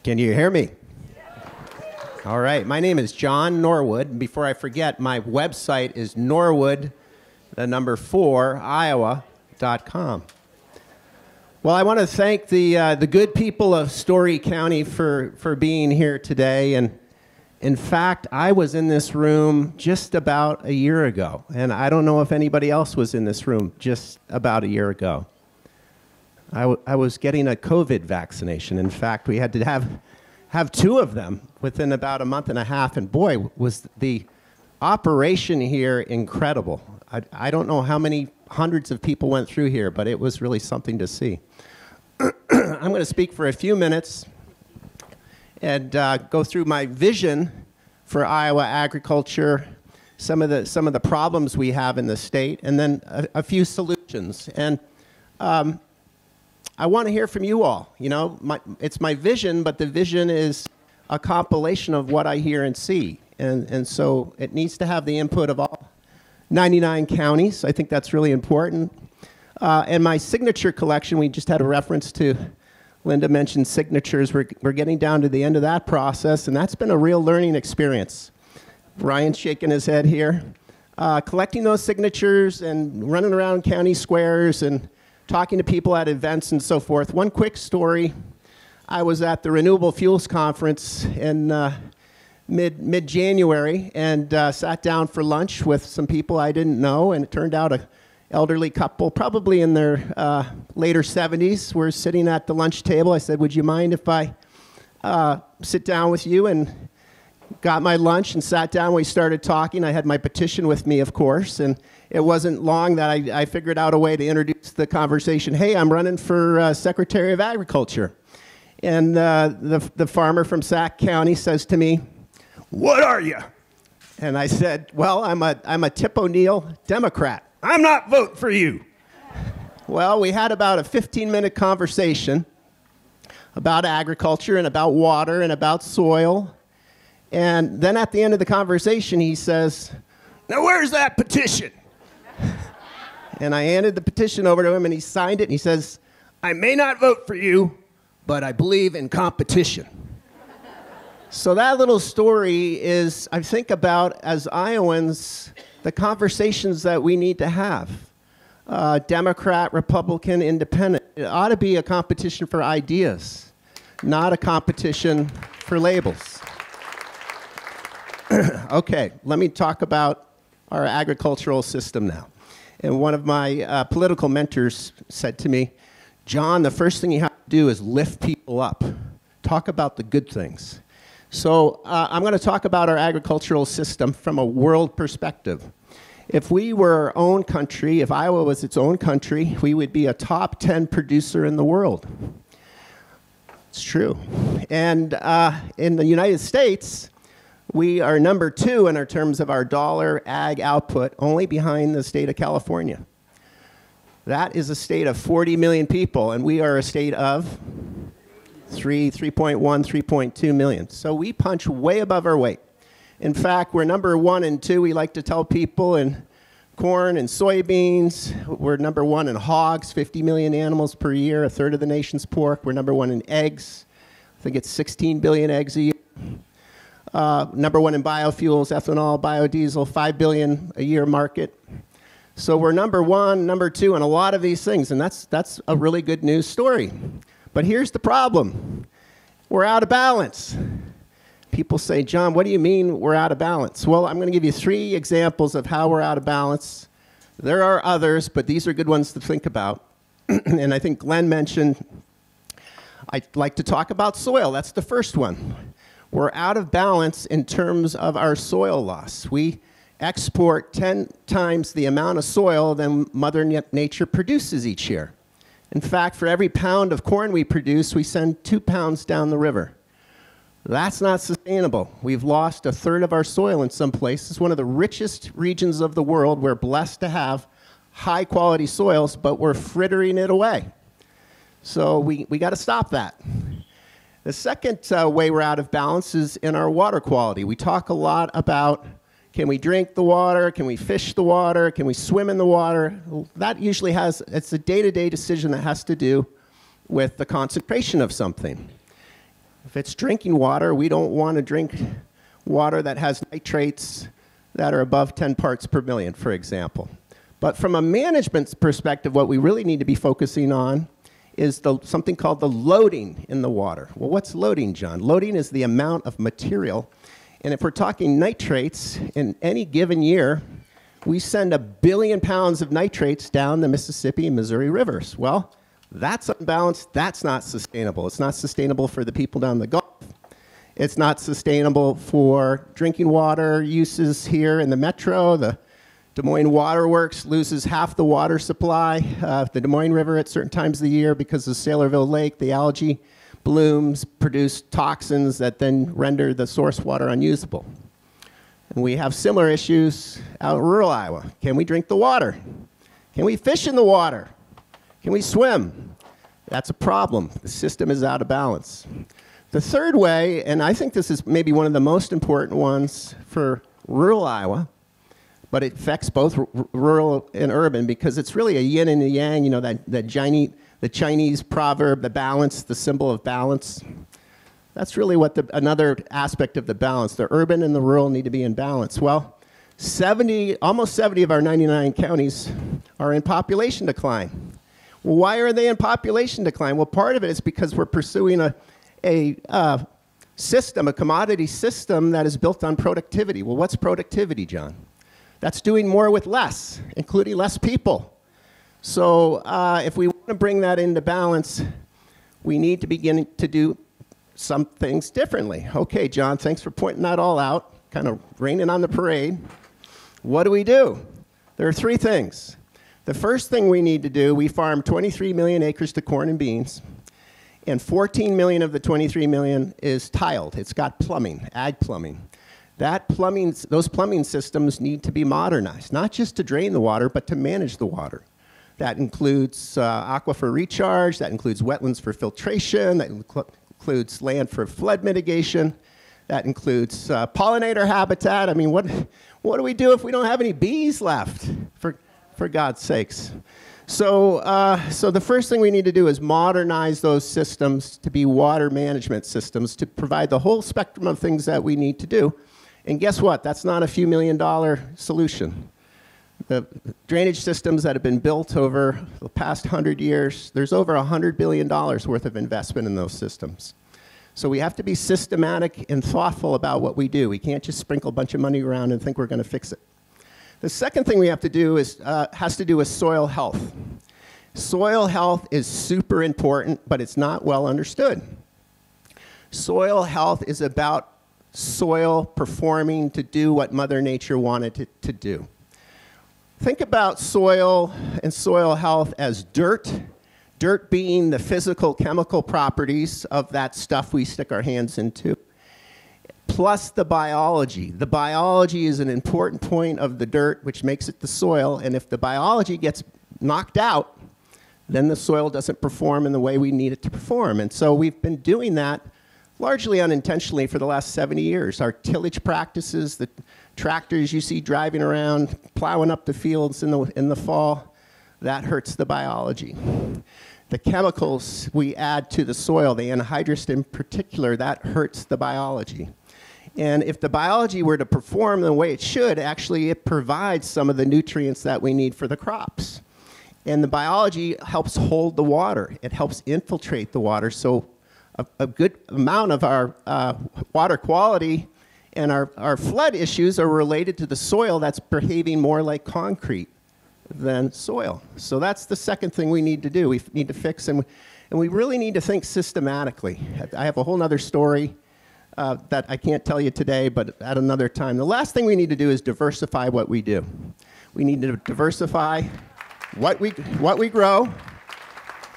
Can you hear me? All right, my name is John Norwood. And before I forget, my website is Norwood, the number 4, Iowa.com. Well, I want to thank the good people of Story County for being here today. And in fact, I was in this room just about a year ago. And I don't know if anybody else was in this room just about a year ago. I was getting a COVID vaccination. In fact, we had to have 2 of them within about a month and a half. And boy, was the operation here incredible. I don't know how many hundreds of people went through here, but it was really something to see. I'm going to speak for a few minutes and go through my vision for Iowa agriculture, some of the problems we have in the state, and then a few solutions. And I want to hear from you all. You know, it's my vision, but the vision is a compilation of what I hear and see. And so it needs to have the input of all 99 counties. I think that's really important. And my signature collection, we just had a reference to, Linda mentioned signatures. We're getting down to the end of that process, and that's been a real learning experience. Ryan's shaking his head here. Collecting those signatures and running around county squares and talking to people at events and so forth. One quick story. I was at the Renewable Fuels Conference in mid-January and sat down for lunch with some people I didn't know, and it turned out an elderly couple, probably in their later 70s, were sitting at the lunch table. I said, would you mind if I sit down with you? And got my lunch and sat down. We started talking. I had my petition with me, of course, and it wasn't long that I figured out a way to introduce the conversation. Hey, I'm running for Secretary of Agriculture. And the farmer from Sac County says to me, what are you? And I said, well, I'm a Tip O'Neill Democrat. I'm not voting for you. Well, we had about a 15-minute conversation about agriculture and about water and about soil. And then at the end of the conversation, he says, now where's that petition? And I handed the petition over to him, and he signed it, and he says, I may not vote for you, but I believe in competition. So that little story is, I think about, as Iowans, the conversations that we need to have. Democrat, Republican, Independent. It ought to be a competition for ideas, not a competition for labels. Okay, let me talk about our agricultural system now. And one of my political mentors said to me, John, the first thing you have to do is lift people up. Talk about the good things. So I'm going to talk about our agricultural system from a world perspective. If we were our own country, if Iowa was its own country, we would be a top 10 producer in the world. It's true. And in the United States, we are number 2 in our terms of our dollar ag output, only behind the state of California. That is a state of 40 million people, and we are a state of 3.1, 3.2 million. So we punch way above our weight. In fact, we're number 1 and 2. We like to tell people in corn and soybeans. We're number 1 in hogs, 50 million animals per year, a third of the nation's pork. We're number 1 in eggs. I think it's 16 billion eggs a year. Number 1 in biofuels, ethanol, biodiesel, 5 billion a year market. So we're number 1, number 2 in a lot of these things, and that's a really good news story. But here's the problem. We're out of balance. People say, John, what do you mean we're out of balance? Well, I'm going to give you 3 examples of how we're out of balance. There are others, but these are good ones to think about. And I think Glenn mentioned, I'd like to talk about soil. That's the first one. We're out of balance in terms of our soil loss. We export 10 times the amount of soil than Mother Nature produces each year. In fact, for every pound of corn we produce, we send 2 pounds down the river. That's not sustainable. We've lost a third of our soil in some places. One of the richest regions of the world. We're blessed to have high quality soils, but we're frittering it away. So we got to stop that. The second way we're out of balance is in our water quality. We talk a lot about, can we drink the water? Can we fish the water? Can we swim in the water? That usually it's a day-to-day decision that has to do with the concentration of something. If it's drinking water, we don't want to drink water that has nitrates that are above 10 parts per million, for example. But from a management perspective, what we really need to be focusing on is something called the loading in the water. Well, what's loading, John? Loading is the amount of material. And if we're talking nitrates, in any given year, we send 1 billion pounds of nitrates down the Mississippi and Missouri rivers. Well, that's unbalanced. That's not sustainable. It's not sustainable for the people down the Gulf. It's not sustainable for drinking water uses here in the metro. The Des Moines Water Works loses half the water supply, the Des Moines River at certain times of the year because of Saylorville Lake. The algae blooms produce toxins that then render the source water unusable. And we have similar issues out in rural Iowa. Can we drink the water? Can we fish in the water? Can we swim? That's a problem. The system is out of balance. The third way, and I think this is maybe one of the most important ones for rural Iowa, but it affects both rural and urban because it's really a yin and a yang, you know, the Chinese proverb, the balance, the symbol of balance. That's really what another aspect of the balance. The urban and the rural need to be in balance. Well, almost 70 of our 99 counties are in population decline. Well, why are they in population decline? Well, part of it is because we're pursuing a system, a commodity system that is built on productivity. Well, what's productivity, John? That's doing more with less, including less people. So if we want to bring that into balance, we need to begin to do some things differently. Okay, John, thanks for pointing that all out, kind of raining on the parade. What do? There are 3 things. The first thing we need to do, we farm 23 million acres to corn and beans, and 14 million of the 23 million is tiled. It's got plumbing, ag plumbing. Those plumbing systems need to be modernized, not just to drain the water, but to manage the water. That includes aquifer recharge, that includes wetlands for filtration, that includes land for flood mitigation, that includes pollinator habitat. I mean, what do we do if we don't have any bees left, for God's sakes? So the first thing we need to do is modernize those systems to be water management systems to provide the whole spectrum of things that we need to do. And guess what? That's not a few $1 million solution. The drainage systems that have been built over the past 100 years, there's over $100 billion worth of investment in those systems. So we have to be systematic and thoughtful about what we do. We can't just sprinkle a bunch of money around and think we're going to fix it. The second thing we have to do has to do with soil health. Soil health is super important, but it's not well understood. Soil health is about soil performing to do what Mother Nature wanted it to do. Think about soil and soil health as dirt, dirt being the physical chemical properties of that stuff we stick our hands into, plus the biology. The biology is an important point of the dirt, which makes it the soil, and if the biology gets knocked out, then the soil doesn't perform in the way we need it to perform. And so we've been doing that largely unintentionally for the last 70 years. Our tillage practices, the tractors you see driving around, plowing up the fields in the fall, that hurts the biology. The chemicals we add to the soil, the anhydrous in particular, that hurts the biology. And if the biology were to perform the way it should, actually it provides some of the nutrients that we need for the crops. And the biology helps hold the water. It helps infiltrate the water. So a good amount of our water quality and our flood issues are related to the soil that's behaving more like concrete than soil. So that's the second thing we need to do. We need to fix, and we really need to think systematically. I have a whole other story that I can't tell you today, but at another time. The last thing we need to do is diversify what we do. We need to diversify what we grow,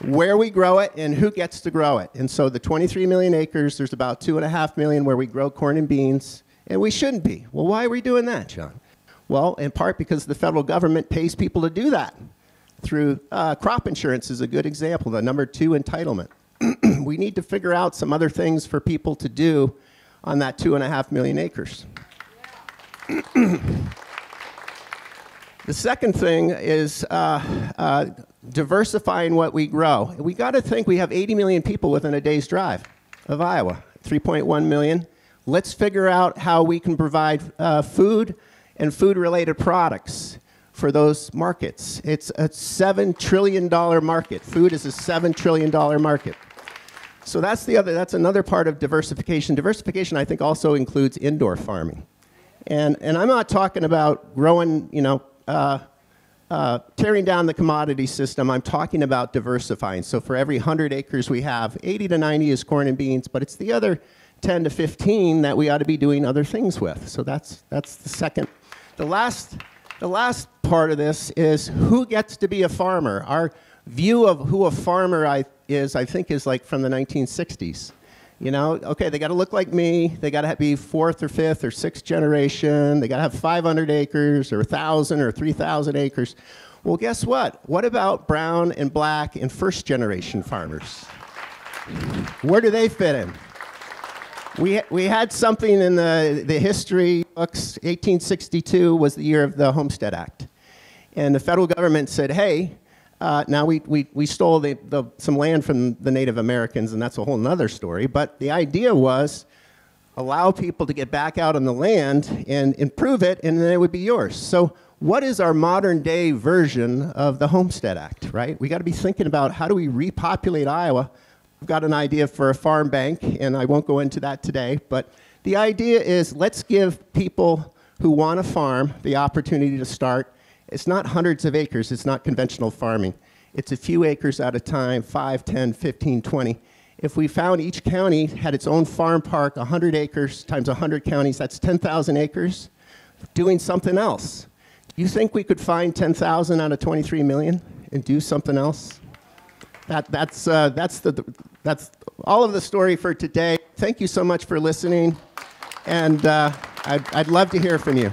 where we grow it, and who gets to grow it. And so the 23 million acres, there's about 2.5 million where we grow corn and beans, and we shouldn't be. Well, why are we doing that, John? Well, in part because the federal government pays people to do that. Through crop insurance is a good example, the number 2 entitlement. We need to figure out some other things for people to do on that 2.5 million acres. The second thing is diversifying what we grow. We got to think we have 80 million people within a day's drive of Iowa. 3.1 million. Let's figure out how we can provide food and food-related products for those markets. It's a $7 trillion market. Food is a $7 trillion market. So that's another part of diversification. Diversification, I think, also includes indoor farming. And I'm not talking about growing, tearing down the commodity system. I'm talking about diversifying. So for every 100 acres we have, 80 to 90 is corn and beans, but it's the other 10 to 15 that we ought to be doing other things with. So that's the second. The last part of this is who gets to be a farmer. Our view of who a farmer is, I think, is like from the 1960s. Okay, they got to look like me. They got to be fourth or fifth or sixth generation. They got to have 500 acres or 1,000 or 3,000 acres. Well, guess what? What about brown and black and first generation farmers? Where do they fit in? We had something in the history books. 1862 was the year of the Homestead Act. And the federal government said, hey, now we stole some land from the Native Americans, and that's a whole nother story. But the idea was allow people to get back out on the land and improve it, and then it would be yours. So what is our modern day version of the Homestead Act, right? We got to be thinking about how do we repopulate Iowa. I've got an idea for a farm bank, and I won't go into that today. But the idea is let's give people who want to farm the opportunity to start. It's not hundreds of acres. It's not conventional farming. It's a few acres at a time, 5, 10, 15, 20. If we found each county had its own farm park, 100 acres times 100 counties, that's 10,000 acres, doing something else. You think we could find 10,000 out of 23 million and do something else? That's all of the story for today. Thank you so much for listening, and I'd love to hear from you.